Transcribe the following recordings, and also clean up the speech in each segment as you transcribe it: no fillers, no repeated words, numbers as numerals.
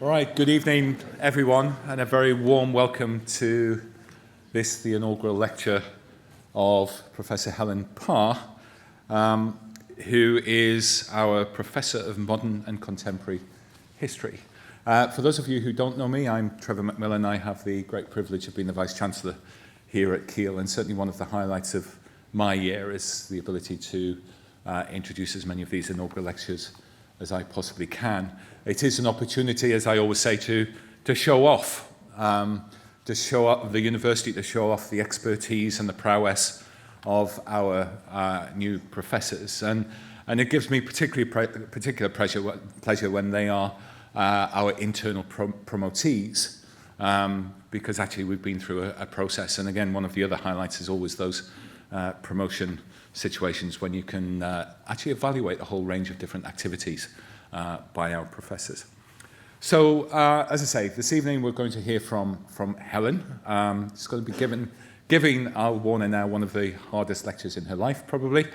All right, good evening, everyone, and a very warm welcome to this, the inaugural lecture of Professor Helen Parr, who is our Professor of Modern and Contemporary History. For those of you who don't know me, I'm Trevor Macmillan. I have the great privilege of being the Vice-Chancellor here at Keele, and certainly one of the highlights of my year is the ability to introduce as many of these inaugural lectures as I possibly can. It is an opportunity, as I always say, to show off, the university, to show off the expertise and the prowess of our new professors. And it gives me particular pleasure when they are our internal promotees, because actually we've been through a process. And again, one of the other highlights is always those promotion situations when you can actually evaluate a whole range of different activities by our professors. So, as I say, this evening we're going to hear from Helen. She's going to be giving, I'll warn her now, one of the hardest lectures in her life, probably.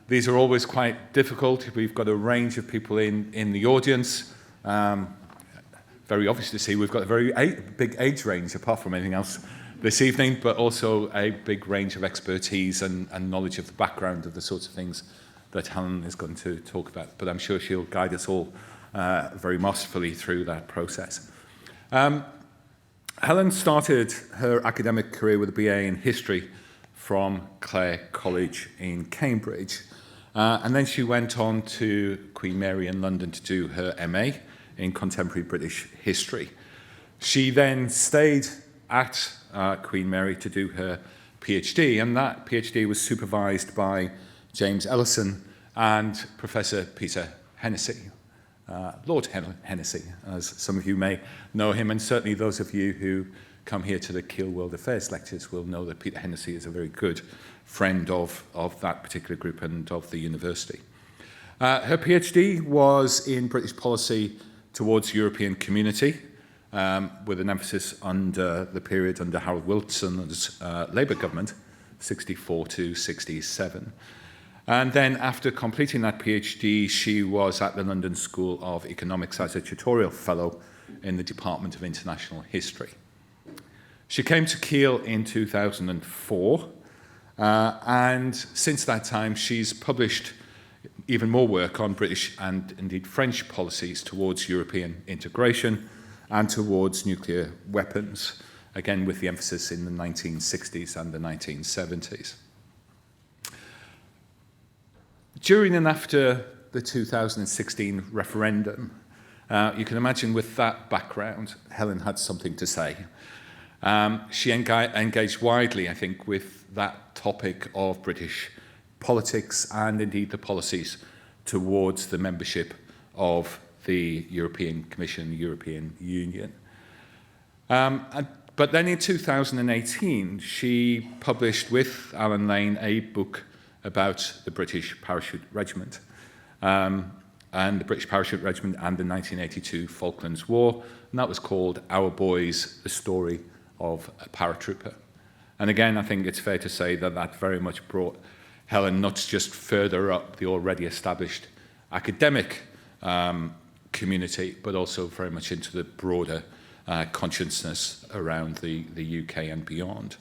These are always quite difficult. We've got a range of people in the audience. Very obvious to see we've got a very big age range, apart from anything else, this evening, but also a big range of expertise and knowledge of the background of the sorts of things that Helen is going to talk about. But I'm sure she'll guide us all very masterfully through that process. Helen started her academic career with a BA in history from Clare College in Cambridge. And then she went on to Queen Mary in London to do her MA in contemporary British history. She then stayed at Queen Mary to do her PhD, and that PhD was supervised by James Ellison and Professor Peter Hennessy, Lord Hennessy, as some of you may know him, and certainly those of you who come here to the Keele World Affairs lectures will know that Peter Hennessy is a very good friend of that particular group and of the university. Her PhD was in British policy towards European community, with an emphasis under the period under Harold Wilson's Labour government, 64 to 67. And then after completing that PhD, she was at the London School of Economics as a tutorial fellow in the Department of International History. She came to Keele in 2004, and since that time she's published even more work on British and indeed French policies towards European integration and towards nuclear weapons, again with the emphasis in the 1960s and the 1970s. During and after the 2016 referendum, you can imagine with that background, Helen had something to say. She engaged widely, I think, with that topic of British politics and indeed the policies towards the membership of the European Commission, European Union. But then in 2018, she published with Alan Lane a book about the British Parachute Regiment, and the British Parachute Regiment and the 1982 Falklands War, and that was called Our Boys, The Story of a Paratrooper. And again, I think it's fair to say that that very much brought Helen not just further up the already established academic community, but also very much into the broader consciousness around the UK and beyond.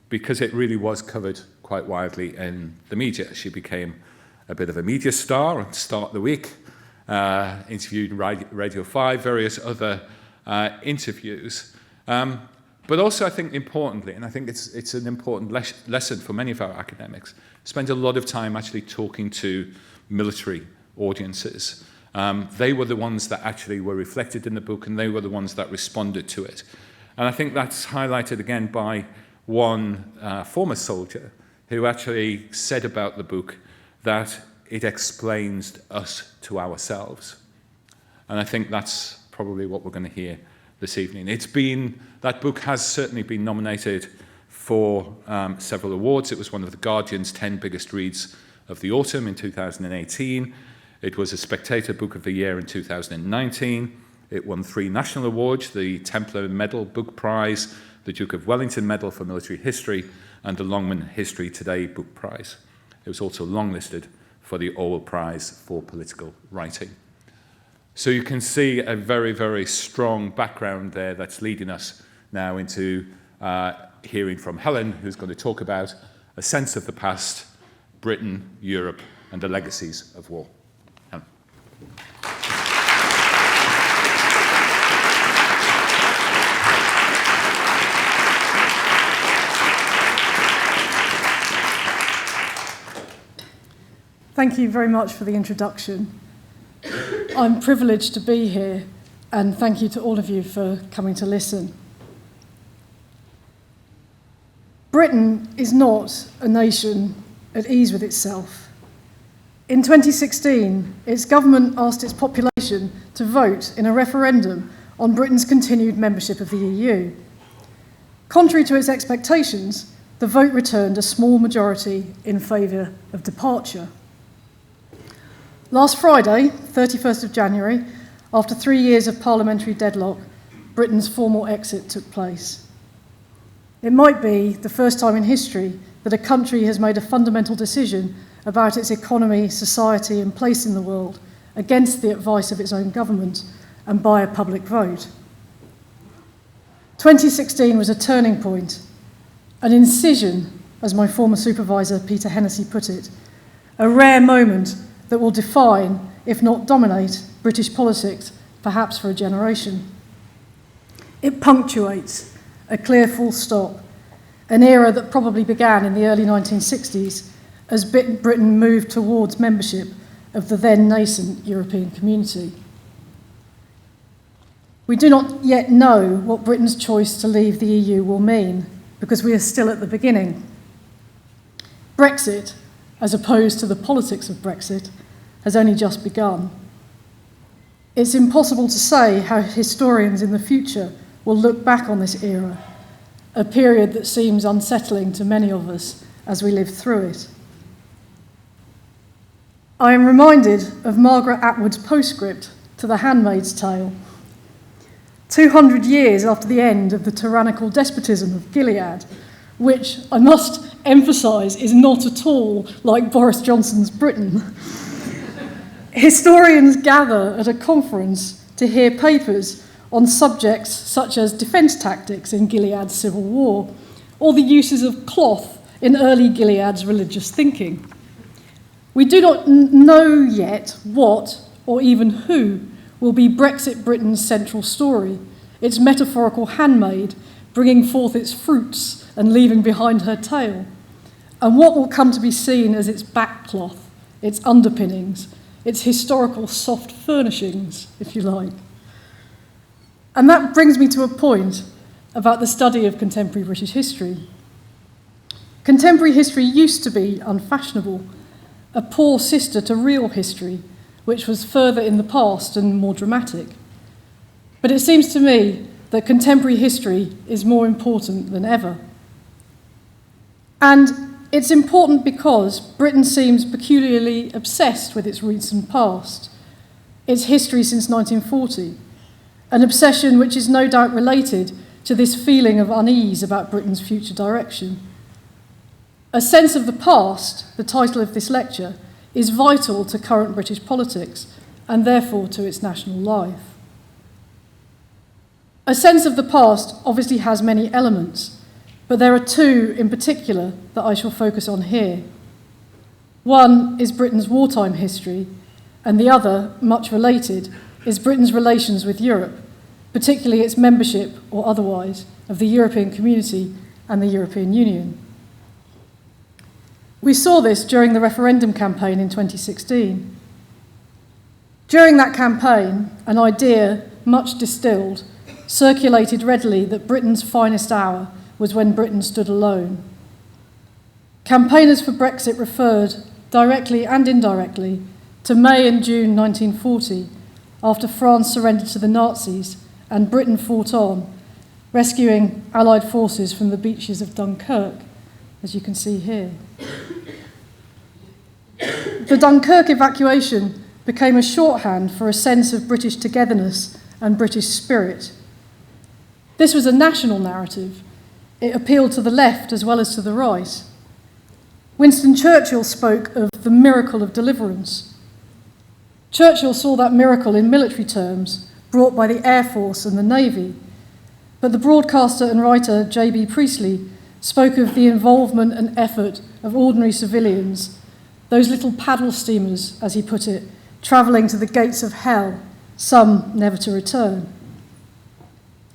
Because it really was covered quite widely in the media. She became a bit of a media star at the start of the week, interviewed in Radio 5, various other interviews. But also, I think, importantly, and I think it's an important lesson for many of our academics, spent a lot of time actually talking to military audiences. They were the ones that actually were reflected in the book, and they were the ones that responded to it. And I think that's highlighted again by one former soldier who actually said about the book that it explains us to ourselves. And I think that's probably what we're going to hear this evening. That book has certainly been nominated for several awards. It was one of the Guardian's 10 biggest reads of the autumn in 2018. It was a Spectator Book of the Year in 2019. It won 3 national awards, the Templar Medal Book Prize, the Duke of Wellington Medal for Military History, and the Longman History Today Book Prize. It was also longlisted for the Orwell Prize for Political Writing. So you can see a very, very strong background there that's leading us now into hearing from Helen, who's going to talk about a sense of the past, Britain, Europe, and the legacies of war. Helen. Thank you very much for the introduction. I'm privileged to be here, and thank you to all of you for coming to listen. Britain is not a nation at ease with itself. In 2016, its government asked its population to vote in a referendum on Britain's continued membership of the EU. Contrary to its expectations, the vote returned a small majority in favour of departure. Last Friday, 31st of January, after 3 years of parliamentary deadlock, Britain's formal exit took place. It might be the first time in history that a country has made a fundamental decision about its economy, society, and place in the world against the advice of its own government and by a public vote. 2016 was a turning point, an incision, as my former supervisor Peter Hennessy put it, a rare moment that will define, if not dominate, British politics, perhaps for a generation. It punctuates a clear full stop, an era that probably began in the early 1960s as Britain moved towards membership of the then nascent European community. We do not yet know what Britain's choice to leave the EU will mean, because we are still at the beginning. Brexit, as opposed to the politics of Brexit, has only just begun. It's impossible to say how historians in the future will look back on this era, a period that seems unsettling to many of us as we live through it. I am reminded of Margaret Atwood's postscript to The Handmaid's Tale. 200 years after the end of the tyrannical despotism of Gilead, which I must emphasise is not at all like Boris Johnson's Britain, historians gather at a conference to hear papers on subjects such as defence tactics in Gilead's civil war, or the uses of cloth in early Gilead's religious thinking. We do not know yet what, or even who, will be Brexit Britain's central story, its metaphorical handmaid bringing forth its fruits and leaving behind her tail, and what will come to be seen as its backcloth, its underpinnings, its historical soft furnishings, if you like. And that brings me to a point about the study of contemporary British history. Contemporary history used to be unfashionable, a poor sister to real history, which was further in the past and more dramatic. But it seems to me that contemporary history is more important than ever. And it's important because Britain seems peculiarly obsessed with its recent past, its history since 1940, an obsession which is no doubt related to this feeling of unease about Britain's future direction. A sense of the past, the title of this lecture, is vital to current British politics and therefore to its national life. A sense of the past obviously has many elements, but there are two in particular that I shall focus on here. One is Britain's wartime history, and the other, much related, is Britain's relations with Europe, particularly its membership, or otherwise, of the European Community and the European Union. We saw this during the referendum campaign in 2016. During that campaign, an idea, much distilled, circulated readily that Britain's finest hour was when Britain stood alone. Campaigners for Brexit referred, directly and indirectly, to May and June 1940, after France surrendered to the Nazis and Britain fought on, rescuing Allied forces from the beaches of Dunkirk, as you can see here. The Dunkirk evacuation became a shorthand for a sense of British togetherness and British spirit. This was a national narrative. It appealed to the left as well as to the right. Winston Churchill spoke of the miracle of deliverance. Churchill saw that miracle in military terms, brought by the Air Force and the Navy, but the broadcaster and writer J.B. Priestley spoke of the involvement and effort of ordinary civilians, those little paddle steamers, as he put it, travelling to the gates of hell, some never to return.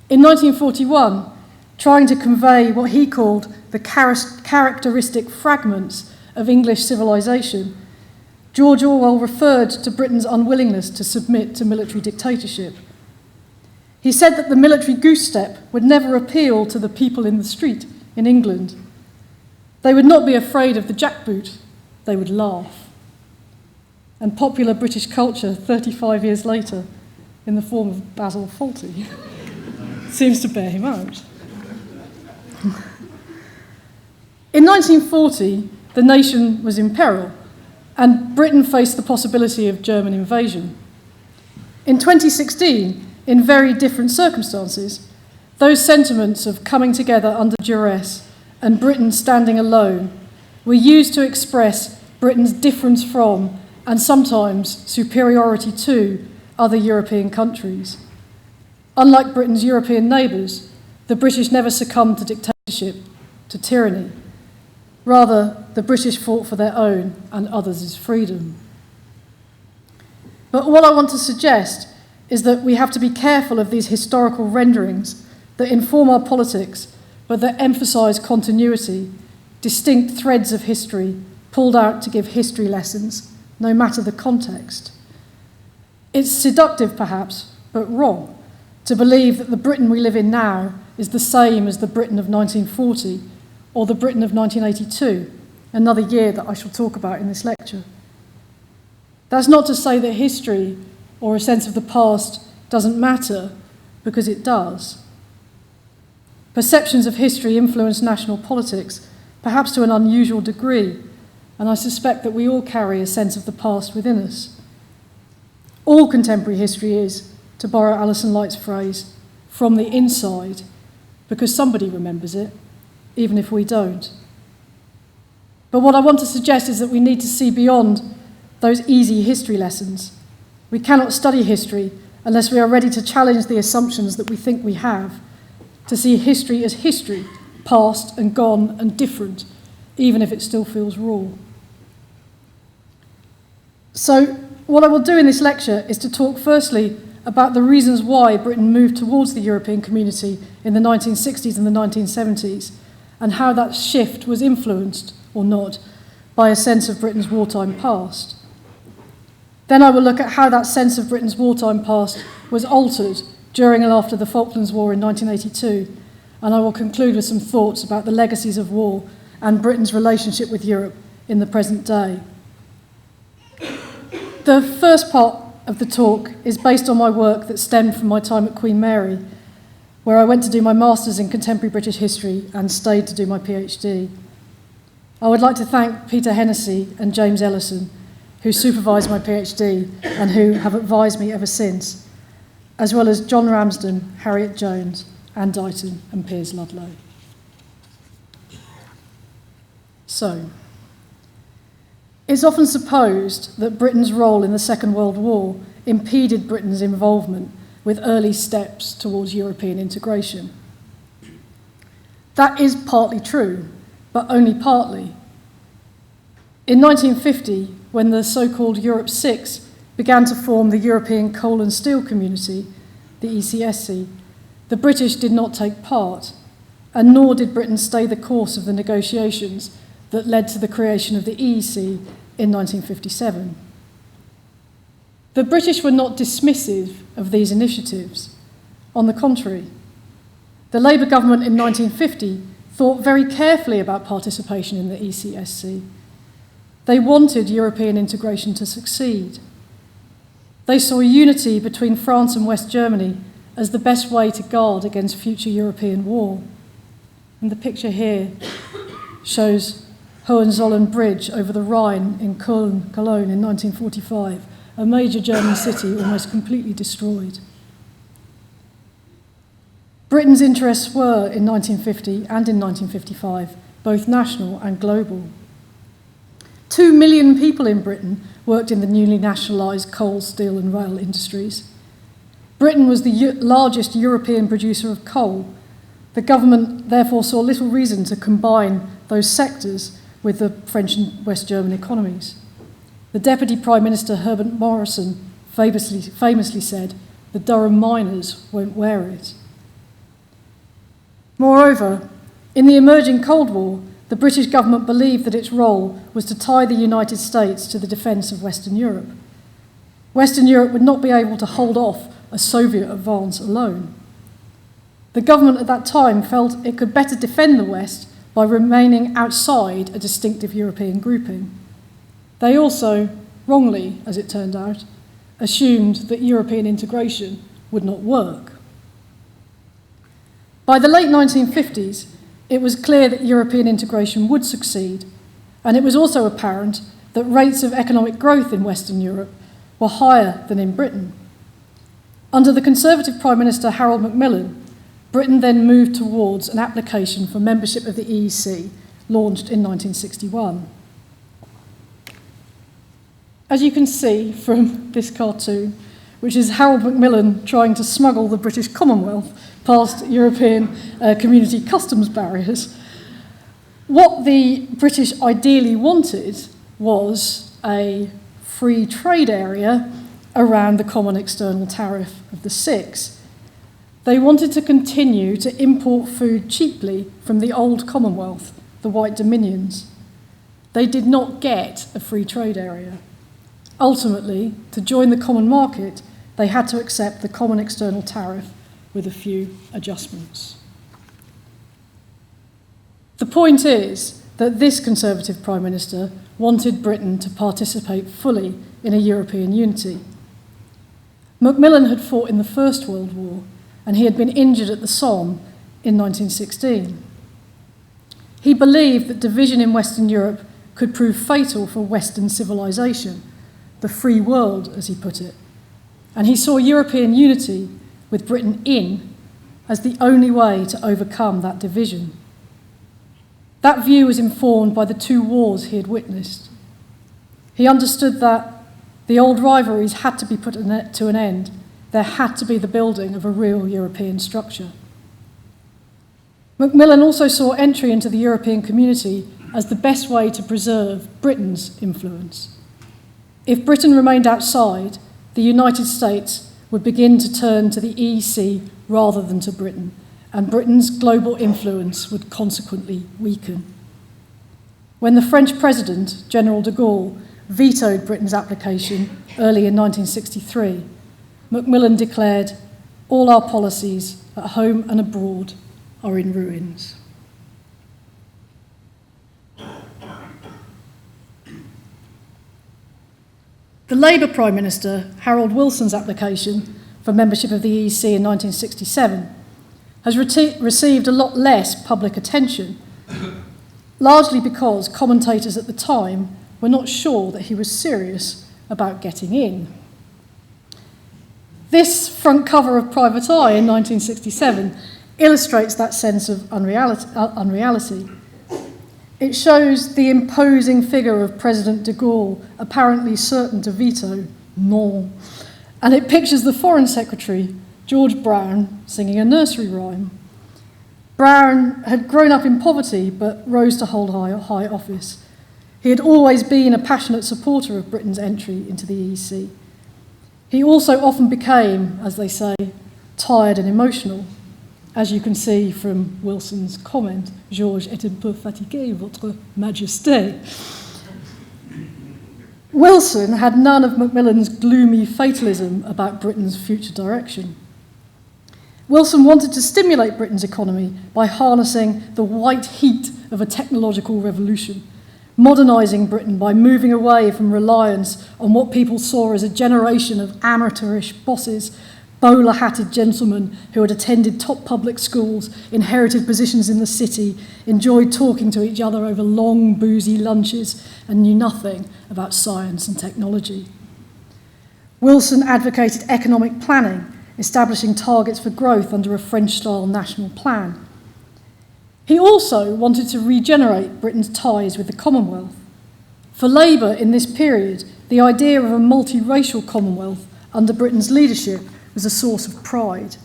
In 1941, trying to convey what he called the characteristic fragments of English civilization, George Orwell referred to Britain's unwillingness to submit to military dictatorship. He said that the military goose step would never appeal to the people in the street in England. They would not be afraid of the jackboot, they would laugh. And popular British culture 35 years later, in the form of Basil Fawlty, seems to bear him out. In 1940, the nation was in peril, and Britain faced the possibility of German invasion. In 2016, in very different circumstances, those sentiments of coming together under duress and Britain standing alone were used to express Britain's difference from, and sometimes superiority to, other European countries. Unlike Britain's European neighbours, the British never succumbed to dictatorship, to tyranny. Rather, the British fought for their own and others' freedom. But what I want to suggest is that we have to be careful of these historical renderings that inform our politics, but that emphasise continuity, distinct threads of history pulled out to give history lessons, no matter the context. It's seductive, perhaps, but wrong, to believe that the Britain we live in now is the same as the Britain of 1940 or the Britain of 1982, another year that I shall talk about in this lecture. That's not to say that history or a sense of the past doesn't matter, because it does. Perceptions of history influence national politics, perhaps to an unusual degree, and I suspect that we all carry a sense of the past within us. All contemporary history is, to borrow Alison Light's phrase, from the inside, because somebody remembers it, even if we don't. But what I want to suggest is that we need to see beyond those easy history lessons. We cannot study history unless we are ready to challenge the assumptions that we think we have, to see history as history, past and gone and different, even if it still feels raw. So, what I will do in this lecture is to talk firstly about the reasons why Britain moved towards the European community in the 1960s and the 1970s, and how that shift was influenced, or not, by a sense of Britain's wartime past. Then I will look at how that sense of Britain's wartime past was altered during and after the Falklands War in 1982, and I will conclude with some thoughts about the legacies of war and Britain's relationship with Europe in the present day. The first part of the talk is based on my work that stemmed from my time at Queen Mary, where I went to do my Masters in Contemporary British History and stayed to do my PhD. I would like to thank Peter Hennessy and James Ellison, who supervised my PhD and who have advised me ever since, as well as John Ramsden, Harriet Jones, Anne Dighton and Piers Ludlow. So, it's often supposed that Britain's role in the Second World War impeded Britain's involvement with early steps towards European integration. That is partly true, but only partly. In 1950, when the so-called Europe Six began to form the European Coal and Steel Community, the ECSC, the British did not take part, and nor did Britain stay the course of the negotiations that led to the creation of the EEC in 1957. The British were not dismissive of these initiatives. On the contrary, the Labour government in 1950 thought very carefully about participation in the ECSC. They wanted European integration to succeed. They saw unity between France and West Germany as the best way to guard against future European war. And the picture here shows Hohenzollern Bridge over the Rhine in Cologne in 1945, a major German city almost completely destroyed. Britain's interests were, in 1950 and in 1955, both national and global. 2 million people in Britain worked in the newly nationalised coal, steel and rail industries. Britain was the largest European producer of coal. The government therefore saw little reason to combine those sectors with the French and West German economies. The Deputy Prime Minister Herbert Morrison famously said, "The Durham miners won't wear it." Moreover, in the emerging Cold War, the British government believed that its role was to tie the United States to the defence of Western Europe. Western Europe would not be able to hold off a Soviet advance alone. The government at that time felt it could better defend the West by remaining outside a distinctive European grouping. They also, wrongly as it turned out, assumed that European integration would not work. By the late 1950s, it was clear that European integration would succeed, and it was also apparent that rates of economic growth in Western Europe were higher than in Britain. Under the Conservative Prime Minister Harold Macmillan, Britain then moved towards an application for membership of the EEC, launched in 1961. As you can see from this cartoon, which is Harold Macmillan trying to smuggle the British Commonwealth past European community customs barriers, what the British ideally wanted was a free trade area around the common external tariff of the Six. They wanted to continue to import food cheaply from the old Commonwealth, the White Dominions. They did not get a free trade area. Ultimately, to join the common market, they had to accept the common external tariff with a few adjustments. The point is that this Conservative Prime Minister wanted Britain to participate fully in a European unity. Macmillan had fought in the First World War, and he had been injured at the Somme in 1916. He believed that division in Western Europe could prove fatal for Western civilization, the free world, as he put it, and he saw European unity, with Britain in, as the only way to overcome that division. That view was informed by the two wars he had witnessed. He understood that the old rivalries had to be put to an end. There had to be the building of a real European structure. Macmillan also saw entry into the European community as the best way to preserve Britain's influence. If Britain remained outside, the United States would begin to turn to the EEC rather than to Britain, and Britain's global influence would consequently weaken. When the French President, General de Gaulle, vetoed Britain's application early in 1963, Macmillan declared, "All our policies, at home and abroad, are in ruins." The Labour Prime Minister, Harold Wilson's application for membership of the EEC in 1967 has received a lot less public attention, largely because commentators at the time were not sure that he was serious about getting in. This front cover of Private Eye in 1967 illustrates that sense of unreality. It shows the imposing figure of President de Gaulle, apparently certain to veto non, and it pictures the Foreign Secretary, George Brown, singing a nursery rhyme. Brown had grown up in poverty but rose to hold high office. He had always been a passionate supporter of Britain's entry into the EEC. He also often became, as they say, tired and emotional, as you can see from Wilson's comment, "Georges est un peu fatigué, votre majesté." Wilson had none of Macmillan's gloomy fatalism about Britain's future direction. Wilson wanted to stimulate Britain's economy by harnessing the white heat of a technological revolution, modernising Britain by moving away from reliance on what people saw as a generation of amateurish bosses, bowler-hatted gentlemen who had attended top public schools, inherited positions in the city, enjoyed talking to each other over long, boozy lunches, and knew nothing about science and technology. Wilson advocated economic planning, establishing targets for growth under a French-style national plan. He also wanted to regenerate Britain's ties with the Commonwealth. For Labour in this period, the idea of a multiracial Commonwealth under Britain's leadership was a source of pride.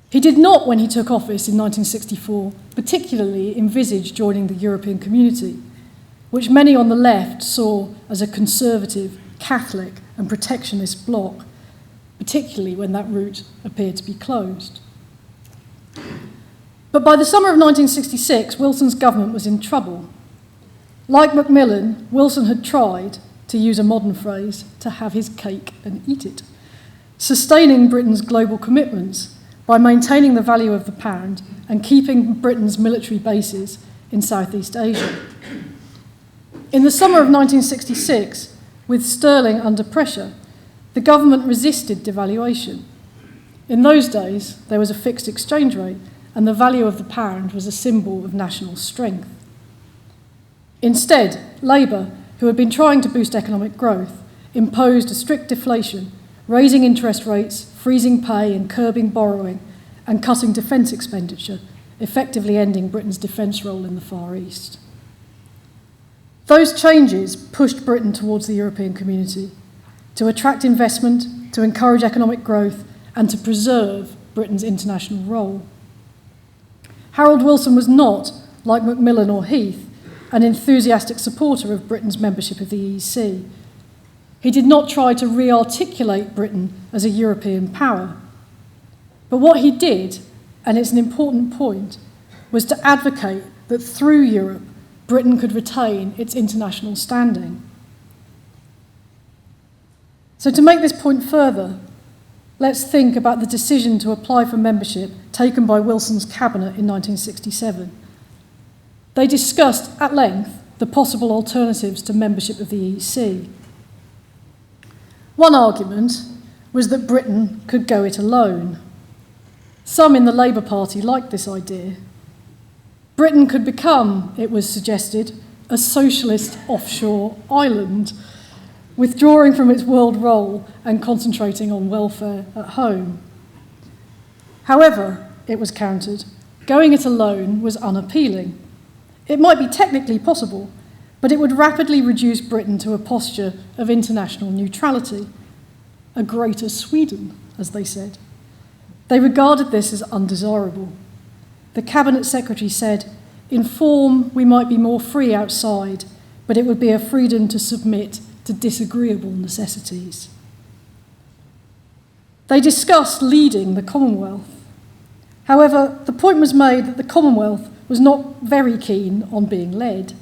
He did not, when he took office in 1964, particularly envisage joining the European Community, which many on the left saw as a conservative, Catholic and protectionist bloc, particularly when that route appeared to be closed. But by the summer of 1966, Wilson's government was in trouble. Like Macmillan, Wilson had tried, to use a modern phrase, to have his cake and eat it, sustaining Britain's global commitments by maintaining the value of the pound and keeping Britain's military bases in Southeast Asia. In the summer of 1966, with sterling under pressure, the government resisted devaluation. In those days, there was a fixed exchange rate, and the value of the pound was a symbol of national strength. Instead, Labour, who had been trying to boost economic growth, imposed a strict deflation, raising interest rates, freezing pay and curbing borrowing, and cutting defence expenditure, effectively ending Britain's defence role in the Far East. Those changes pushed Britain towards the European Community to attract investment, to encourage economic growth, and to preserve Britain's international role. Harold Wilson was not, like Macmillan or Heath, an enthusiastic supporter of Britain's membership of the EEC. He did not try to re-articulate Britain as a European power. But what he did, and it's an important point, was to advocate that through Europe, Britain could retain its international standing. So to make this point further, let's think about the decision to apply for membership taken by Wilson's cabinet in 1967. They discussed at length the possible alternatives to membership of the EEC. One argument was that Britain could go it alone. Some in the Labour Party liked this idea. Britain could become, it was suggested, a socialist offshore island, withdrawing from its world role and concentrating on welfare at home. However, it was countered, going it alone was unappealing. It might be technically possible, but it would rapidly reduce Britain to a posture of international neutrality, a greater Sweden, as they said. They regarded this as undesirable. The Cabinet Secretary said, "In form, we might be more free outside, but it would be a freedom to submit to disagreeable necessities." They discussed leading the Commonwealth. However, the point was made that the Commonwealth was not very keen on being led.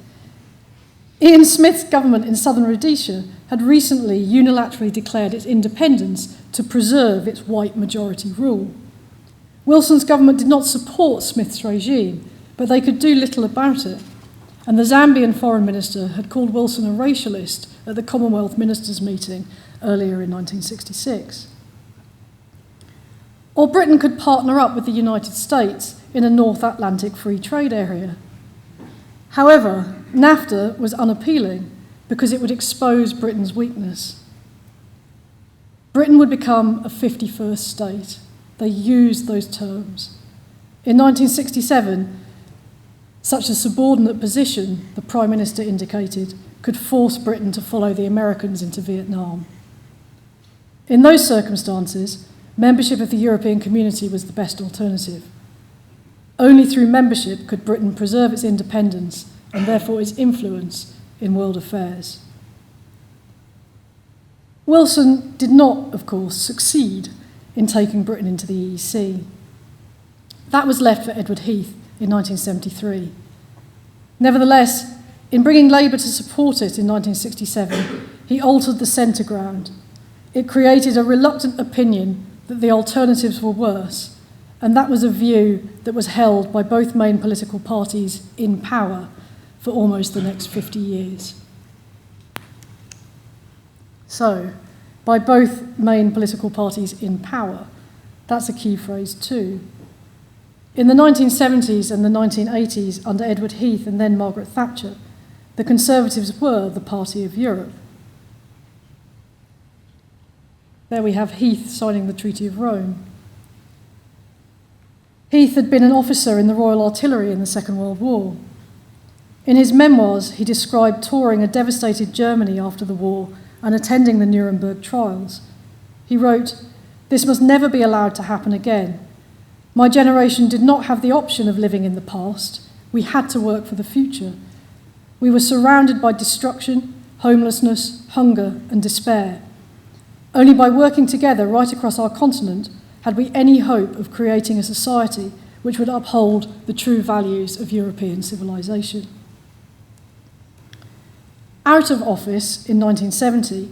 Ian Smith's government in southern Rhodesia had recently unilaterally declared its independence to preserve its white majority rule. Wilson's government did not support Smith's regime, but they could do little about it, and the Zambian foreign minister had called Wilson a racialist at the Commonwealth ministers' meeting earlier in 1966. Or Britain could partner up with the United States in a North Atlantic free trade area. However, NAFTA was unappealing because it would expose Britain's weakness. Britain would become a 51st state. They used those terms. In 1967, such a subordinate position, the Prime Minister indicated, could force Britain to follow the Americans into Vietnam. In those circumstances, membership of the European Community was the best alternative. Only through membership could Britain preserve its independence and therefore its influence in world affairs. Wilson did not, of course, succeed in taking Britain into the EEC. That was left for Edward Heath in 1973. Nevertheless, in bringing Labour to support it in 1967, he altered the centre ground. It created a reluctant opinion that the alternatives were worse, and that was a view that was held by both main political parties in power for almost the next 50 years. So, by both main political parties in power, that's a key phrase too. In the 1970s and the 1980s, under Edward Heath and then Margaret Thatcher, the Conservatives were the party of Europe. There we have Heath signing the Treaty of Rome. Heath had been an officer in the Royal Artillery in the Second World War. In his memoirs, he described touring a devastated Germany after the war and attending the Nuremberg trials. He wrote, "This must never be allowed to happen again. My generation did not have the option of living in the past. We had to work for the future. We were surrounded by destruction, homelessness, hunger, and despair. Only by working together right across our continent had we any hope of creating a society which would uphold the true values of European civilization." Out of office in 1970,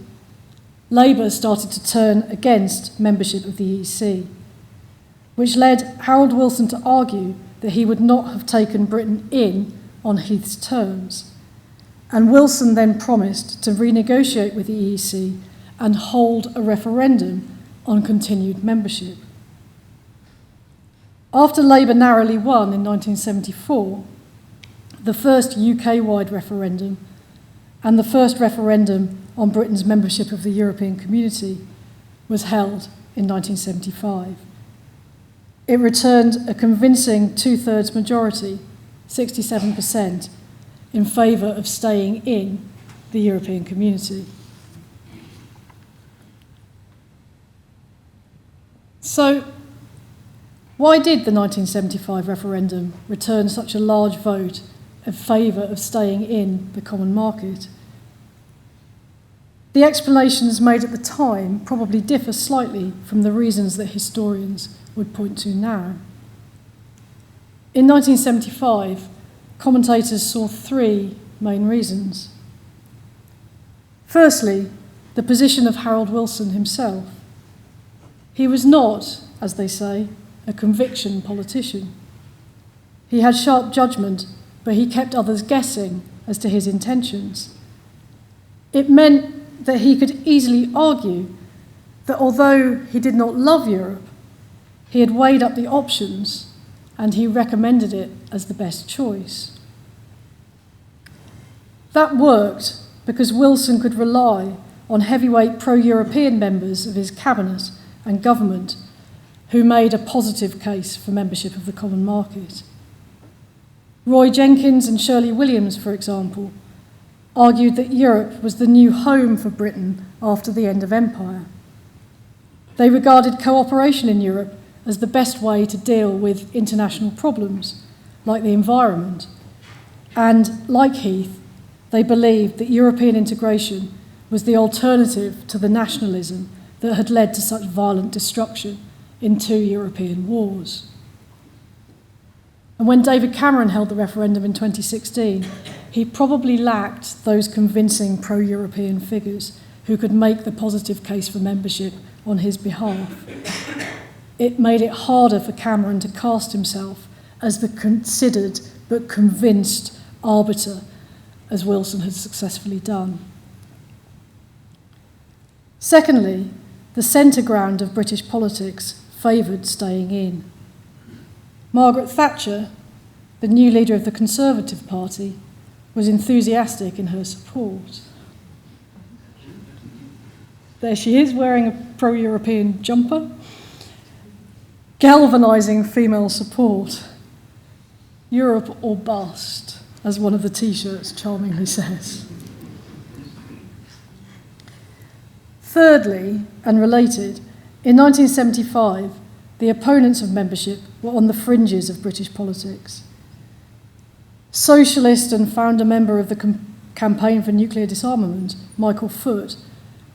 Labour started to turn against membership of the EC, which led Harold Wilson to argue that he would not have taken Britain in on Heath's terms. And Wilson then promised to renegotiate with the EEC and hold a referendum on continued membership. After Labour narrowly won in 1974, the first UK-wide referendum and the first referendum on Britain's membership of the European Community was held in 1975. It returned a convincing two-thirds majority, 67%, in favour of staying in the European Community. So, why did the 1975 referendum return such a large vote in favour of staying in the common market? The explanations made at the time probably differ slightly from the reasons that historians would point to now. In 1975, commentators saw three main reasons. Firstly, the position of Harold Wilson himself. He was not, as they say, a conviction politician. He had sharp judgment, but he kept others guessing as to his intentions. It meant that he could easily argue that although he did not love Europe, he had weighed up the options and he recommended it as the best choice. That worked because Wilson could rely on heavyweight pro-European members of his cabinet and government who made a positive case for membership of the common market. Roy Jenkins and Shirley Williams, for example, argued that Europe was the new home for Britain after the end of empire. They regarded cooperation in Europe as the best way to deal with international problems, like the environment. And, like Heath, they believed that European integration was the alternative to the nationalism that had led to such violent destruction in two European wars. And when David Cameron held the referendum in 2016, he probably lacked those convincing pro-European figures who could make the positive case for membership on his behalf. It made it harder for Cameron to cast himself as the considered but convinced arbiter, as Wilson had successfully done. Secondly, the centre ground of British politics favoured staying in. Margaret Thatcher, the new leader of the Conservative Party, was enthusiastic in her support. There she is, wearing a pro-European jumper, galvanising female support. Europe or bust, as one of the T-shirts charmingly says. Thirdly, and related, in 1975, the opponents of membership were on the fringes of British politics. Socialist and founder member of the Campaign for Nuclear Disarmament, Michael Foot,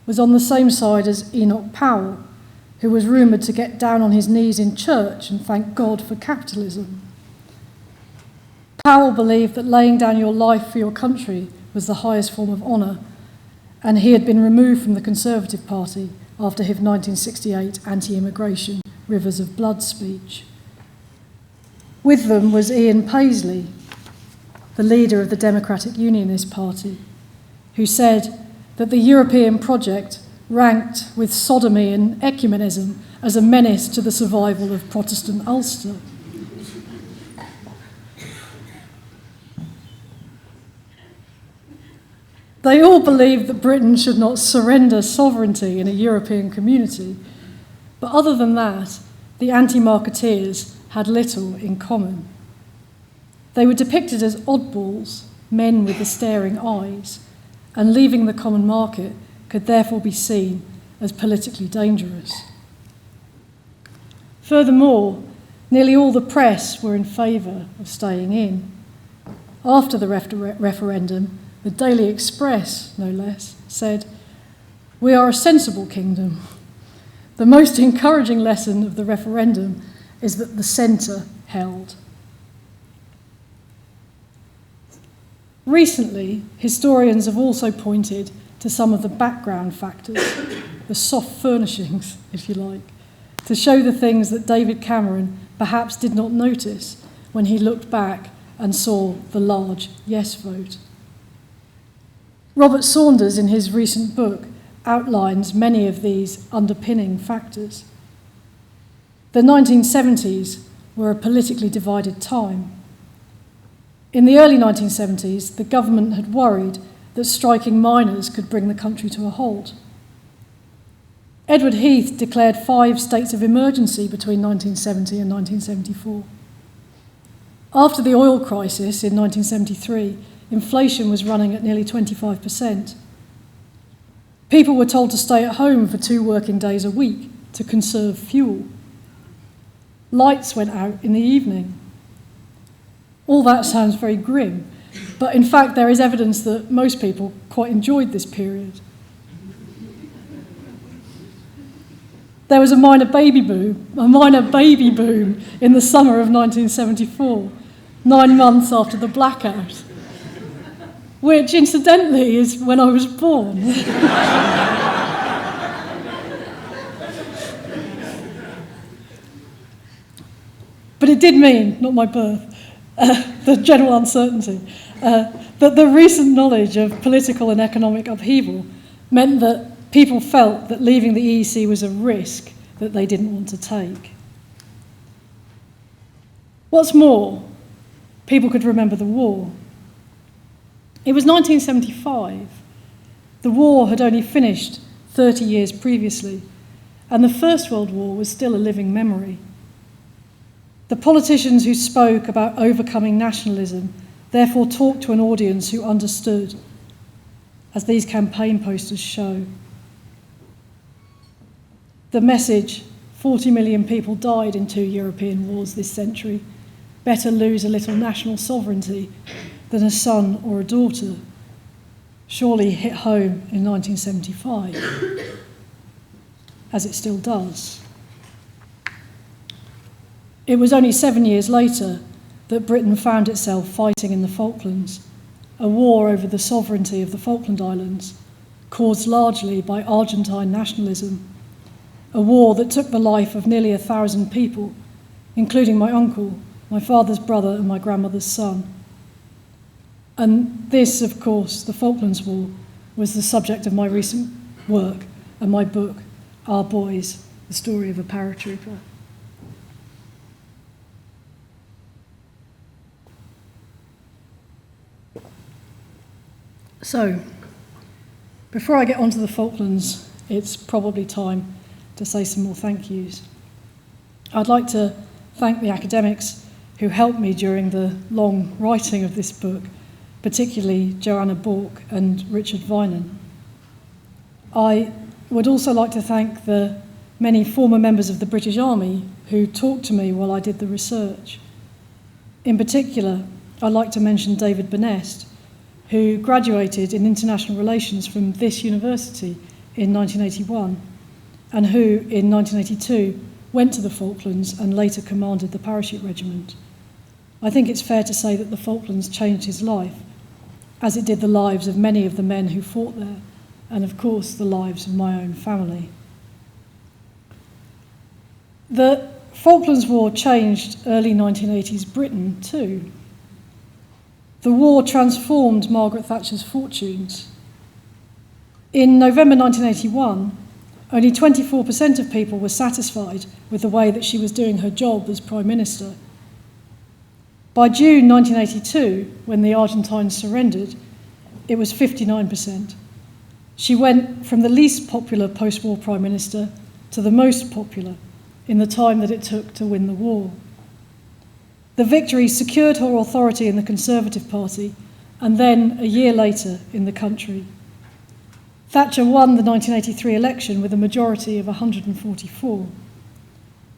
was on the same side as Enoch Powell, who was rumoured to get down on his knees in church and thank God for capitalism. Powell believed that laying down your life for your country was the highest form of honour, and he had been removed from the Conservative Party after his 1968 anti-immigration Rivers of Blood speech. With them was Ian Paisley, the leader of the Democratic Unionist Party, who said that the European project ranked with sodomy and ecumenism as a menace to the survival of Protestant Ulster. They all believed that Britain should not surrender sovereignty in a European community, but other than that, the anti-marketeers had little in common. They were depicted as oddballs men with the staring eyes, and leaving the common market could therefore be seen as politically dangerous. Furthermore, nearly all the press were in favour of staying in. After the referendum, the Daily Express, no less, said, "We are a sensible kingdom. The most encouraging lesson of the referendum is that the centre held." Recently, historians have also pointed to some of the background factors, the soft furnishings, if you like, to show the things that David Cameron perhaps did not notice when he looked back and saw the large yes vote. Robert Saunders, in his recent book, outlines many of these underpinning factors. The 1970s were a politically divided time. In the early 1970s, the government had worried that striking miners could bring the country to a halt. Edward Heath declared 5 states of emergency between 1970 and 1974. After the oil crisis in 1973, inflation was running at nearly 25%. People were told to stay at home for 2 working days a week to conserve fuel. Lights went out in the evening. All that sounds very grim, but in fact there is evidence that most people quite enjoyed this period. There was a minor baby boom in the summer of 1974, 9 months after the blackout, which incidentally is when I was born. But it did mean, not my birth, the general uncertainty, that the recent knowledge of political and economic upheaval meant that people felt that leaving the EEC was a risk that they didn't want to take. What's more, people could remember the war. It was 1975. The war had only finished 30 years previously, and the First World War was still a living memory. The politicians who spoke about overcoming nationalism therefore talked to an audience who understood, as these campaign posters show. The message, 40 million people died in 2 European wars this century, better lose a little national sovereignty than a son or a daughter, surely hit home in 1975, as it still does. It was only 7 years later that Britain found itself fighting in the Falklands, a war over the sovereignty of the Falkland Islands, caused largely by Argentine nationalism, a war that took the life of nearly 1,000 people, including my uncle, my father's brother, and my grandmother's son. And this, of course, the Falklands War, was the subject of my recent work and my book, Our Boys, the Story of a Paratrooper. So, before I get onto the Falklands, it's probably time to say some more thank yous. I'd like to thank the academics who helped me during the long writing of this book, particularly Joanna Bork and Richard Vinan. I would also like to thank the many former members of the British Army who talked to me while I did the research. In particular, I'd like to mention David Burnest, who graduated in international relations from this university in 1981, and who, in 1982, went to the Falklands and later commanded the parachute regiment. I think it's fair to say that the Falklands changed his life, as it did the lives of many of the men who fought there, and of course the lives of my own family. The Falklands War changed early 1980s Britain too. The war transformed Margaret Thatcher's fortunes. In November 1981, only 24% of people were satisfied with the way that she was doing her job as Prime Minister. By June 1982, when the Argentines surrendered, it was 59%. She went from the least popular post-war Prime Minister to the most popular in the time that it took to win the war. The victory secured her authority in the Conservative Party and then a year later in the country. Thatcher won the 1983 election with a majority of 144,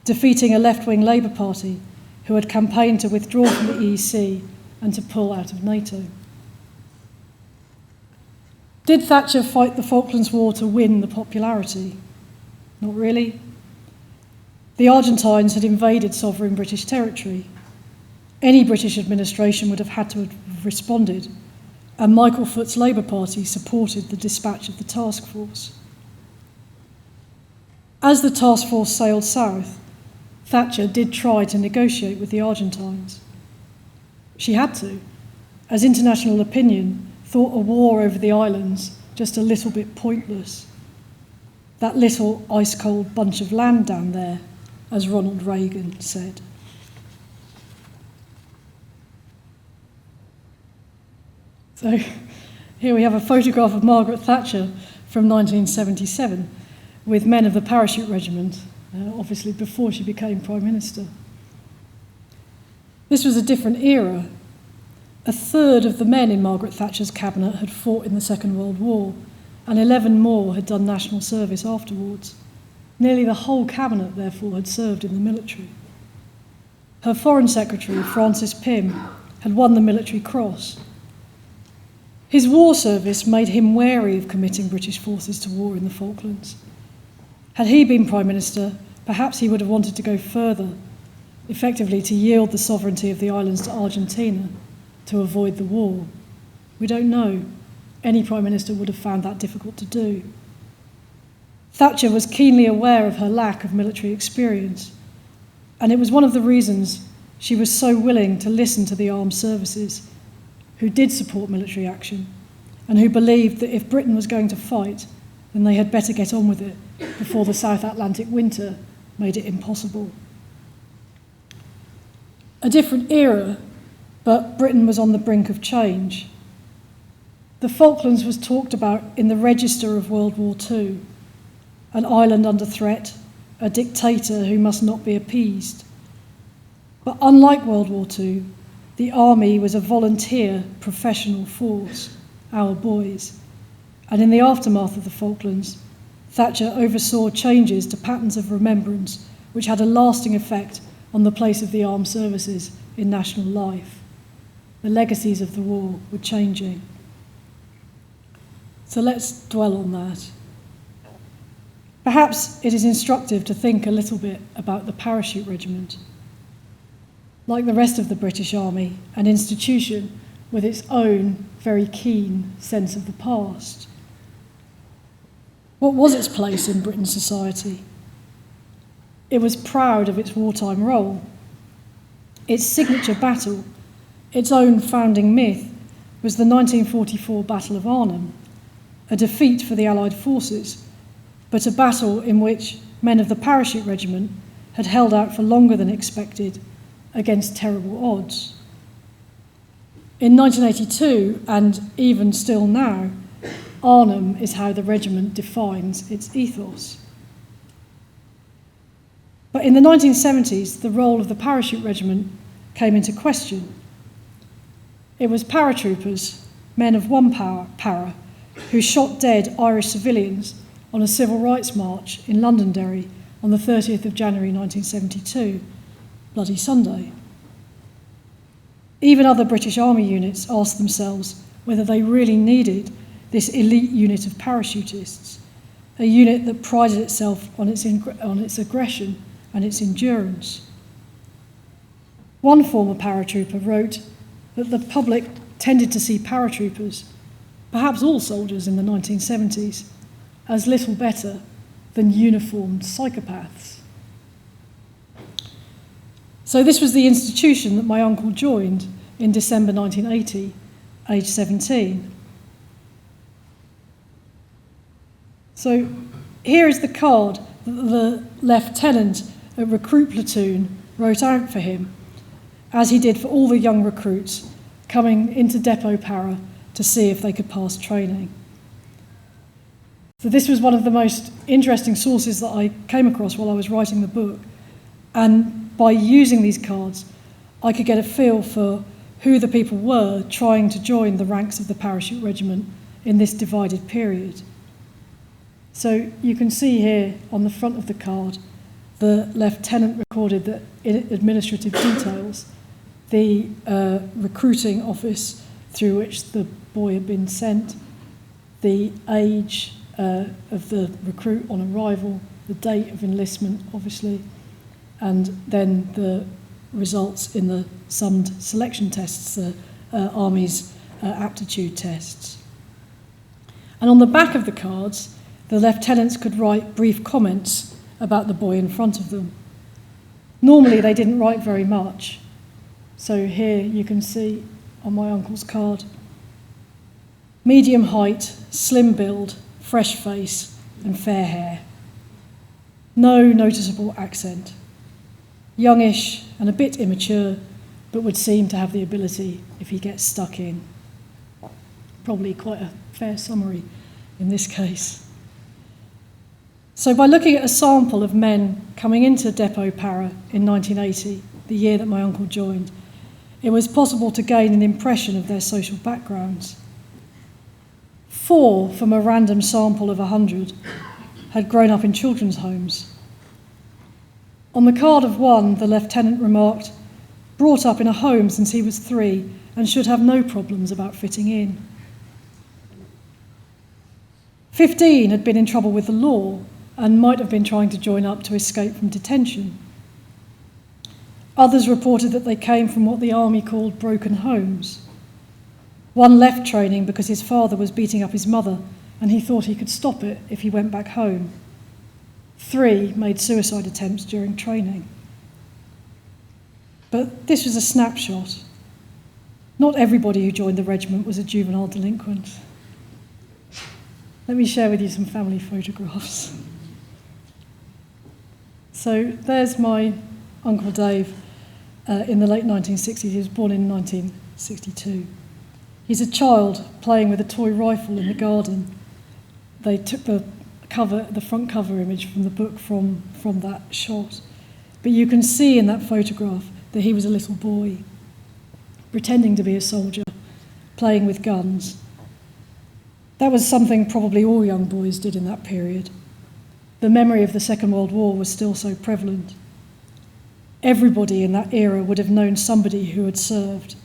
defeating a left-wing Labour Party who had campaigned to withdraw from the EEC and to pull out of NATO. Did Thatcher fight the Falklands War to win the popularity? Not really. The Argentines had invaded sovereign British territory. Any British administration would have had to have responded, and Michael Foot's Labour Party supported the dispatch of the task force. As the task force sailed south, Thatcher did try to negotiate with the Argentines. She had to, as international opinion thought a war over the islands just a little bit pointless. That little ice-cold bunch of land down there, as Ronald Reagan said. So here we have a photograph of Margaret Thatcher from 1977 with men of the Parachute Regiment, obviously before she became Prime Minister. This was a different era. A third of the men in Margaret Thatcher's cabinet had fought in the Second World War, and 11 more had done national service afterwards. Nearly the whole cabinet, therefore, had served in the military. Her Foreign Secretary, Francis Pym, had won the Military Cross. His war service made him wary of committing British forces to war in the Falklands. Had he been Prime Minister, perhaps he would have wanted to go further, effectively to yield the sovereignty of the islands to Argentina to avoid the war. We don't know. Any Prime Minister would have found that difficult to do. Thatcher was keenly aware of her lack of military experience, and it was one of the reasons she was so willing to listen to the armed services, who did support military action, and who believed that if Britain was going to fight, then they had better get on with it before the South Atlantic winter made it impossible. A different era, but Britain was on the brink of change. The Falklands was talked about in the register of World War II, an island under threat, a dictator who must not be appeased. But unlike World War II, the army was a volunteer professional force, our boys. And in the aftermath of the Falklands, Thatcher oversaw changes to patterns of remembrance which had a lasting effect on the place of the armed services in national life. The legacies of the war were changing. So let's dwell on that. Perhaps it is instructive to think a little bit about the Parachute Regiment. Like the rest of the British Army, an institution with its own very keen sense of the past. What was its place in Britain's society? It was proud of its wartime role. Its signature battle, its own founding myth, was the 1944 Battle of Arnhem, a defeat for the Allied forces, but a battle in which men of the Parachute Regiment had held out for longer than expected against terrible odds. In 1982, and even still now, Arnhem is how the regiment defines its ethos. But in the 1970s, the role of the Parachute Regiment came into question. It was paratroopers, men of one para, who shot dead Irish civilians on a civil rights march in Londonderry on the 30th of January 1972, Bloody Sunday. Even other British Army units asked themselves whether they really needed this elite unit of parachutists, a unit that prided itself on its aggression and its endurance. One former paratrooper wrote that the public tended to see paratroopers, perhaps all soldiers in the 1970s, as little better than uniformed psychopaths. So this was the institution that my uncle joined in December 1980, aged 17. So here is the card that the lieutenant at recruit platoon wrote out for him, as he did for all the young recruits coming into Depot Para to see if they could pass training. So this was one of the most interesting sources that I came across while I was writing the book. And by using these cards, I could get a feel for who the people were trying to join the ranks of the parachute regiment in this divided period. So you can see here on the front of the card, the lieutenant recorded the administrative details, the recruiting office through which the boy had been sent, the age of the recruit on arrival, the date of enlistment, obviously, and then the results in the summed selection tests, the Army's aptitude tests. And on the back of the cards, the lieutenants could write brief comments about the boy in front of them. Normally, they didn't write very much. So here you can see on my uncle's card, medium height, slim build, fresh face, and fair hair. No noticeable accent. Youngish and a bit immature, but would seem to have the ability if he gets stuck in. Probably quite a fair summary in this case. So by looking at a sample of men coming into Depot Parr in 1980, the year that my uncle joined, it was possible to gain an impression of their social backgrounds. 4 from a random sample of 100 had grown up in children's homes. On the card of one, the lieutenant remarked, brought up in a home since he was 3 and should have no problems about fitting in. 15 had been in trouble with the law and might have been trying to join up to escape from detention. Others reported that they came from what the army called broken homes. One left training because his father was beating up his mother and he thought he could stop it if he went back home. 3 made suicide attempts during training. But this was a snapshot. Not everybody who joined the regiment was a juvenile delinquent. Let me share with you some family photographs. So there's my Uncle Dave in the late 1960s. He was born in 1962. He's a child playing with a toy rifle in the garden. They took the front cover image from the book from that shot. But you can see in that photograph that he was a little boy, pretending to be a soldier, playing with guns. That was something probably all young boys did in that period. The memory of the Second World War was still so prevalent. Everybody in that era would have known somebody who had served.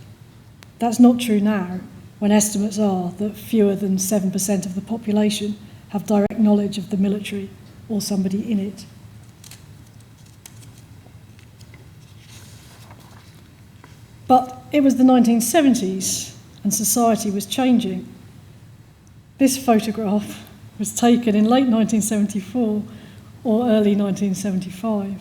That's not true now, when estimates are that fewer than 7% of the population have direct knowledge of the military or somebody in it. But it was the 1970s and society was changing. This photograph was taken in late 1974 or early 1975.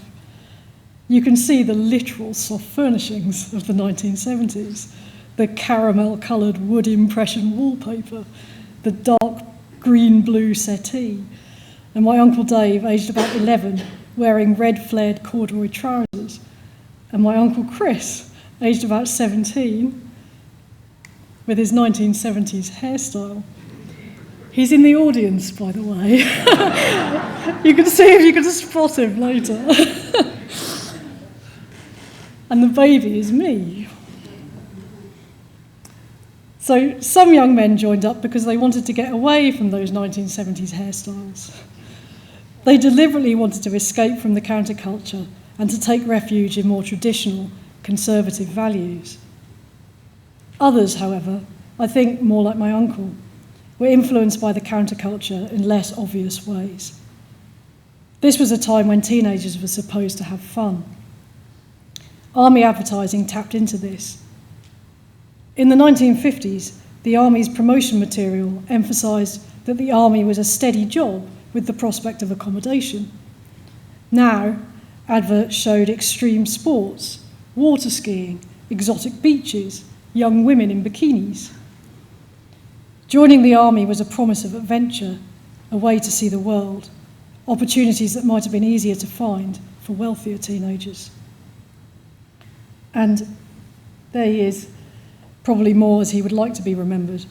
You can see the literal soft furnishings of the 1970s, the caramel-coloured wood impression wallpaper, the dark green-blue settee, and my Uncle Dave, aged about 11, wearing red flared corduroy trousers, and my Uncle Chris, aged about 17, with his 1970s hairstyle. He's in the audience, by the way. You can see if you can spot him later. And the baby is me. So some young men joined up because they wanted to get away from those 1970s hairstyles. They deliberately wanted to escape from the counterculture and to take refuge in more traditional, conservative values. Others, however, I think more like my uncle, were influenced by the counterculture in less obvious ways. This was a time when teenagers were supposed to have fun. Army advertising tapped into this. In the 1950s, the Army's promotion material emphasised that the Army was a steady job with the prospect of accommodation. Now, adverts showed extreme sports, water skiing, exotic beaches, young women in bikinis. Joining the Army was a promise of adventure, a way to see the world, opportunities that might have been easier to find for wealthier teenagers. And there he is, probably more as he would like to be remembered.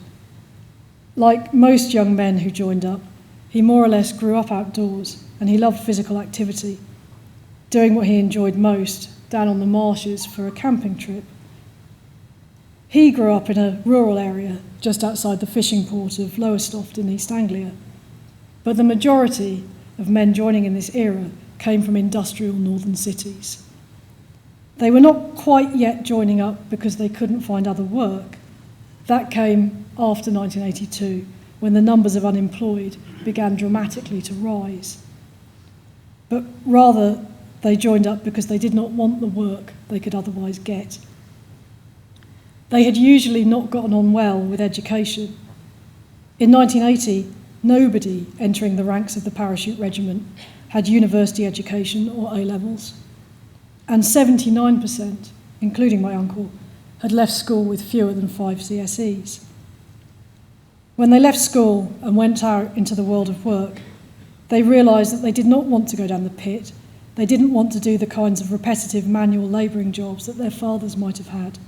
Like most young men who joined up, he more or less grew up outdoors and he loved physical activity, doing what he enjoyed most down on the marshes for a camping trip. He grew up in a rural area just outside the fishing port of Lowestoft in East Anglia, but the majority of men joining in this era came from industrial northern cities. They were not quite yet joining up because they couldn't find other work. That came after 1982, when the numbers of unemployed began dramatically to rise. But rather, they joined up because they did not want the work they could otherwise get. They had usually not gotten on well with education. In 1980, nobody entering the ranks of the parachute regiment had university education or A-levels, and 79%, including my uncle, had left school with fewer than 5 CSEs. When they left school and went out into the world of work, they realised that they did not want to go down the pit. They didn't want to do the kinds of repetitive manual labouring jobs that their fathers might have had.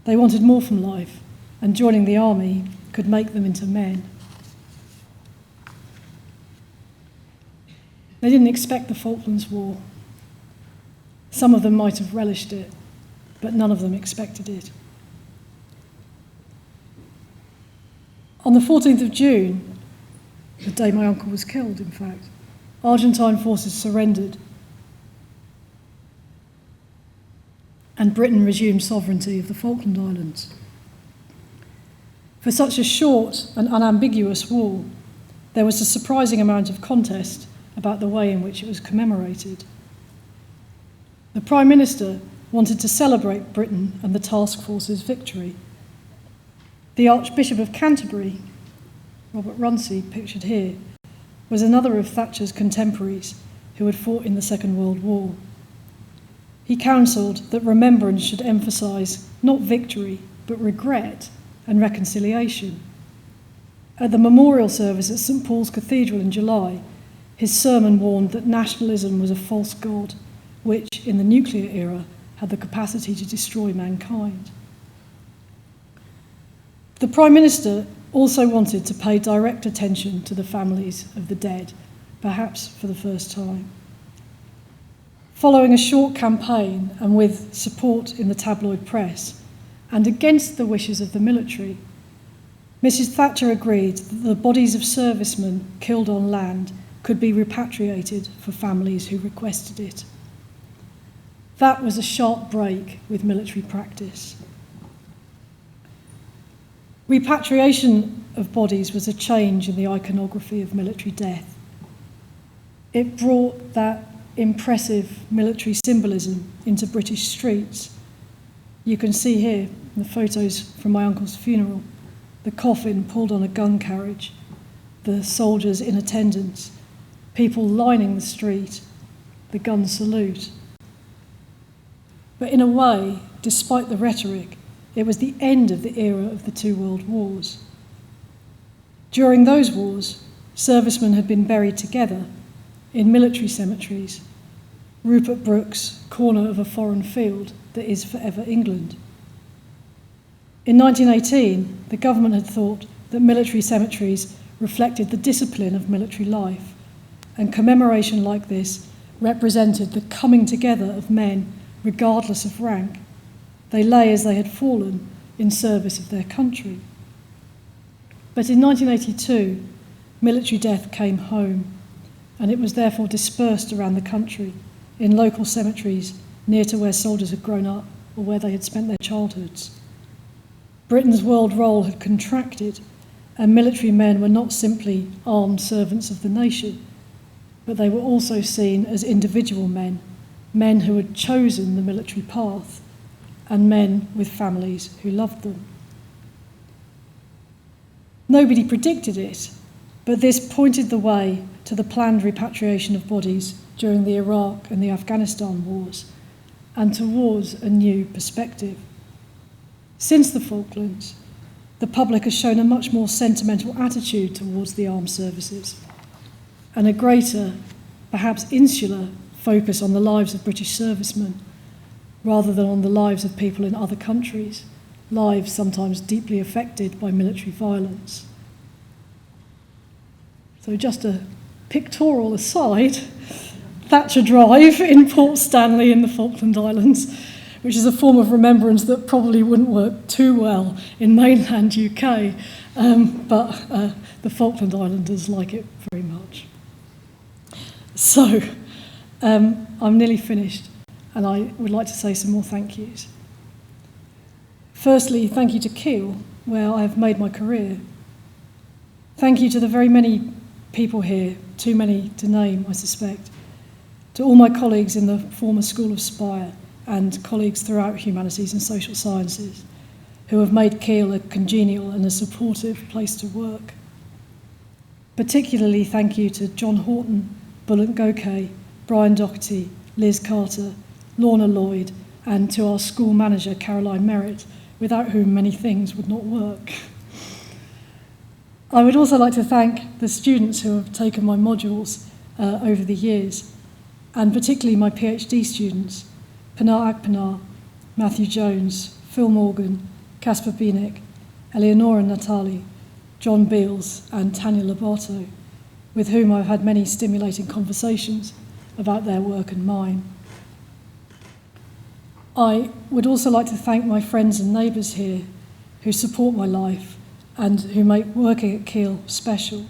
They wanted more from life, and joining the army could make them into men. They didn't expect the Falklands War. Some of them might have relished it, but none of them expected it. On the 14th of June, the day my uncle was killed, in fact, Argentine forces surrendered and Britain resumed sovereignty of the Falkland Islands. For such a short and unambiguous war, there was a surprising amount of contest about the way in which it was commemorated. The Prime Minister wanted to celebrate Britain and the task force's victory. The Archbishop of Canterbury, Robert Runcie, pictured here, was another of Thatcher's contemporaries who had fought in the Second World War. He counselled that remembrance should emphasise not victory, but regret and reconciliation. At the memorial service at St Paul's Cathedral in July, his sermon warned that nationalism was a false god, which, in the nuclear era, had the capacity to destroy mankind. The Prime Minister also wanted to pay direct attention to the families of the dead, perhaps for the first time. Following a short campaign and with support in the tabloid press, and against the wishes of the military, Mrs Thatcher agreed that the bodies of servicemen killed on land could be repatriated for families who requested it. That was a sharp break with military practice. Repatriation of bodies was a change in the iconography of military death. It brought that impressive military symbolism into British streets. You can see here the photos from my uncle's funeral, the coffin pulled on a gun carriage, the soldiers in attendance, people lining the street, the gun salute. But in a way, despite the rhetoric, it was the end of the era of the two world wars. During those wars, servicemen had been buried together in military cemeteries, Rupert Brooke's corner of a foreign field that is forever England. In 1918, the government had thought that military cemeteries reflected the discipline of military life, and commemoration like this represented the coming together of men regardless of rank. They lay as they had fallen in service of their country. But in 1982, military death came home, and it was therefore dispersed around the country in local cemeteries near to where soldiers had grown up or where they had spent their childhoods. Britain's world role had contracted, and military men were not simply armed servants of the nation, but they were also seen as individual men, men who had chosen the military path, and men with families who loved them. Nobody predicted it, but this pointed the way to the planned repatriation of bodies during the Iraq and the Afghanistan wars, and towards a new perspective. Since the Falklands, the public has shown a much more sentimental attitude towards the armed services, and a greater, perhaps insular, focus on the lives of British servicemen, rather than on the lives of people in other countries, lives sometimes deeply affected by military violence. So just a pictorial aside, Thatcher Drive in Port Stanley in the Falkland Islands which is a form of remembrance that probably wouldn't work too well in mainland UK, but the Falkland Islanders like it very much. So, I'm nearly finished, and I would like to say some more thank yous. Firstly, thank you to Keele, where I have made my career. Thank you to the very many people here, too many to name, I suspect, to all my colleagues in the former School of Spire and colleagues throughout humanities and social sciences who have made Keele a congenial and a supportive place to work. Particularly thank you to John Horton, Bulent Gokay, Brian Doherty, Liz Carter, Lorna Lloyd, and to our school manager, Caroline Merritt, without whom many things would not work. I would also like to thank the students who have taken my modules over the years, and particularly my PhD students, Pinar Akpinar, Matthew Jones, Phil Morgan, Caspar Bienick, Eleonora Natali, John Beals, and Tanya Lobato, with whom I've had many stimulating conversations about their work and mine. I would also like to thank my friends and neighbours here who support my life and who make working at Keele special.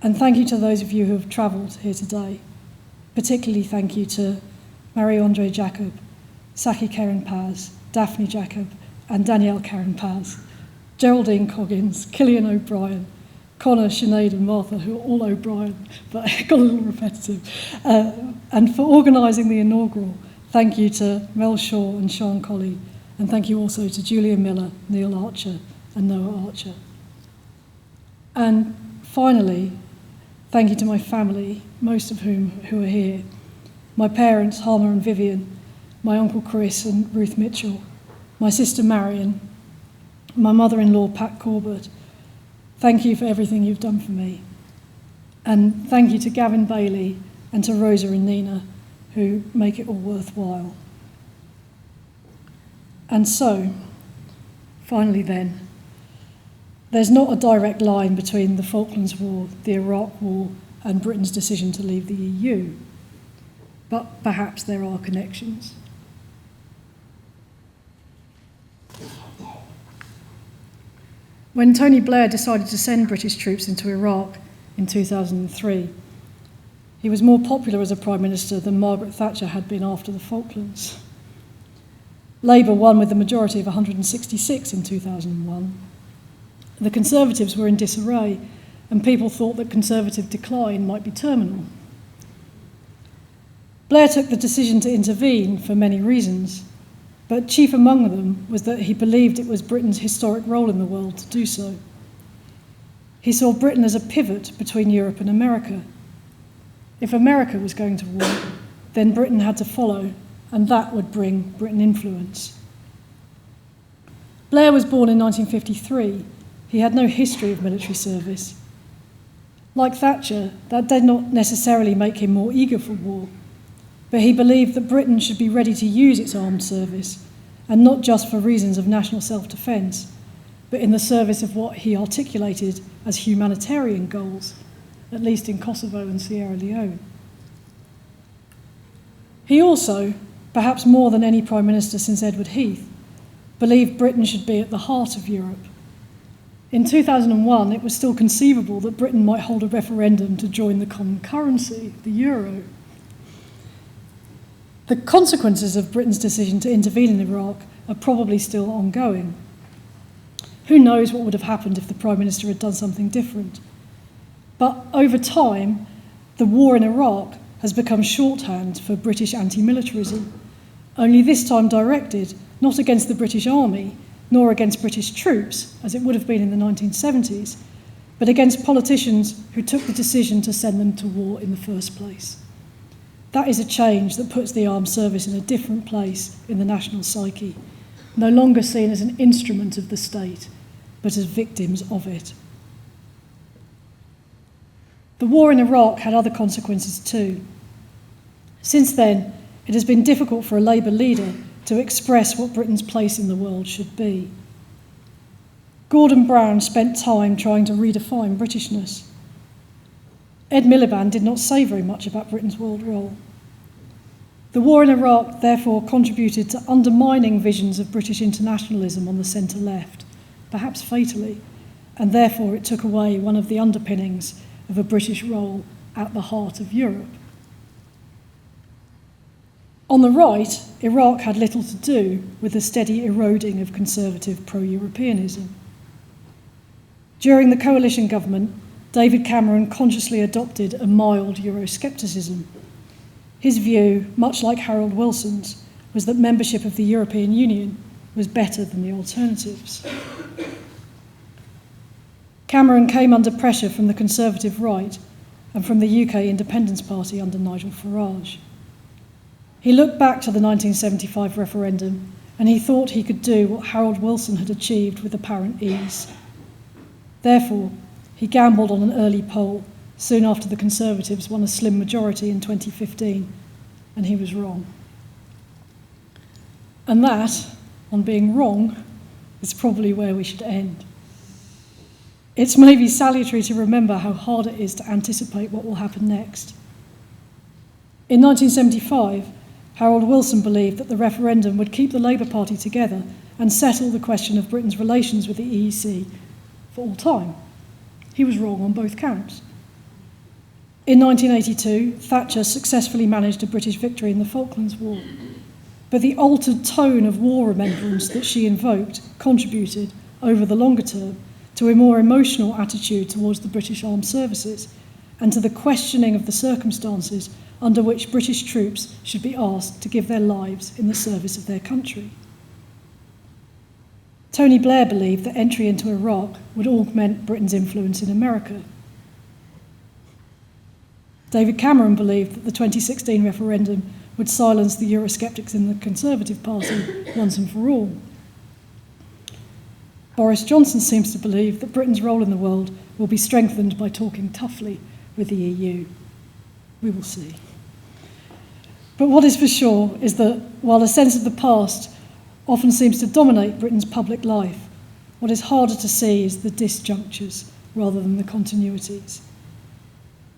And thank you to those of you who have travelled here today. Particularly thank you to Marie-Andre Jacob, Saki Karen Paz, Daphne Jacob, and Danielle Karen Paz, Geraldine Coggins, Killian O'Brien, Connor, Sinead and Martha, who are all O'Brien, but it got a little repetitive. And for organising the inaugural, thank you to Mel Shaw and Sean Colley, and thank you also to Julia Miller, Neil Archer, and Noah Archer. And finally, thank you to my family, most of who are here, my parents, Harmer and Vivian, my uncle Chris and Ruth Mitchell, my sister Marion, my mother-in-law Pat Corbett. Thank you for everything you've done for me. And thank you to Gavin Bailey and to Rosa and Nina, who make it all worthwhile. And so, finally then, there's not a direct line between the Falklands War, the Iraq War, and Britain's decision to leave the EU, but perhaps there are connections. When Tony Blair decided to send British troops into Iraq in 2003, he was more popular as a Prime Minister than Margaret Thatcher had been after the Falklands. Labour won with a majority of 166 in 2001. The Conservatives were in disarray, and people thought that Conservative decline might be terminal. Blair took the decision to intervene for many reasons, but chief among them was that he believed it was Britain's historic role in the world to do so. He saw Britain as a pivot between Europe and America. If America was going to war, then Britain had to follow, and that would bring Britain influence. Blair was born in 1953. He had no history of military service. Like Thatcher, that did not necessarily make him more eager for war, but he believed that Britain should be ready to use its armed service, and not just for reasons of national self-defence, but in the service of what he articulated as humanitarian goals, at least in Kosovo and Sierra Leone. He also, perhaps more than any Prime Minister since Edward Heath, believed Britain should be at the heart of Europe. In 2001, it was still conceivable that Britain might hold a referendum to join the common currency, the euro. The consequences of Britain's decision to intervene in Iraq are probably still ongoing. Who knows what would have happened if the Prime Minister had done something different? But over time, the war in Iraq has become shorthand for British anti-militarism, only this time directed not against the British Army, nor against British troops, as it would have been in the 1970s, but against politicians who took the decision to send them to war in the first place. That is a change that puts the armed service in a different place in the national psyche, no longer seen as an instrument of the state, but as victims of it. The war in Iraq had other consequences too. Since then, it has been difficult for a Labour leader to express what Britain's place in the world should be. Gordon Brown spent time trying to redefine Britishness. Ed Miliband did not say very much about Britain's world role. The war in Iraq therefore contributed to undermining visions of British internationalism on the centre-left, perhaps fatally, and therefore it took away one of the underpinnings of a British role at the heart of Europe. On the right, Iraq had little to do with the steady eroding of conservative pro-Europeanism. During the coalition government, David Cameron consciously adopted a mild Euroscepticism. His view, much like Harold Wilson's, was that membership of the European Union was better than the alternatives. Cameron came under pressure from the Conservative right and from the UK Independence Party under Nigel Farage. He looked back to the 1975 referendum and he thought he could do what Harold Wilson had achieved with apparent ease. Therefore, he gambled on an early poll soon after the Conservatives won a slim majority in 2015, and he was wrong. And that, on being wrong, is probably where we should end. It's maybe salutary to remember how hard it is to anticipate what will happen next. In 1975, Harold Wilson believed that the referendum would keep the Labour Party together and settle the question of Britain's relations with the EEC for all time. He was wrong on both counts. In 1982, Thatcher successfully managed a British victory in the Falklands War, but the altered tone of war remembrance that she invoked contributed, over the longer term, to a more emotional attitude towards the British armed services and to the questioning of the circumstances under which British troops should be asked to give their lives in the service of their country. Tony Blair believed that entry into Iraq would augment Britain's influence in America. David Cameron believed that the 2016 referendum would silence the Eurosceptics in the Conservative Party once and for all. Boris Johnson seems to believe that Britain's role in the world will be strengthened by talking toughly with the EU. We will see. But what is for sure is that while a sense of the past often seems to dominate Britain's public life, what is harder to see is the disjunctures rather than the continuities.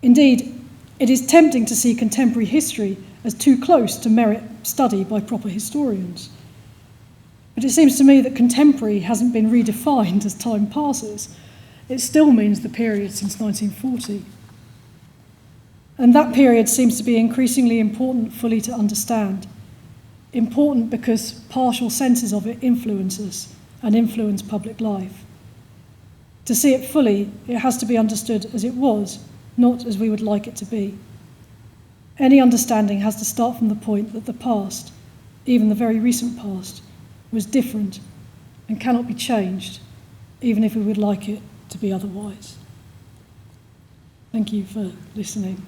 Indeed, it is tempting to see contemporary history as too close to merit study by proper historians. But it seems to me that contemporary hasn't been redefined as time passes. It still means the period since 1940. And that period seems to be increasingly important fully to understand. Important because partial senses of it influence us and influence public life. To see it fully, it has to be understood as it was, not as we would like it to be. Any understanding has to start from the point that the past, even the very recent past, was different and cannot be changed, even if we would like it to be otherwise. Thank you for listening.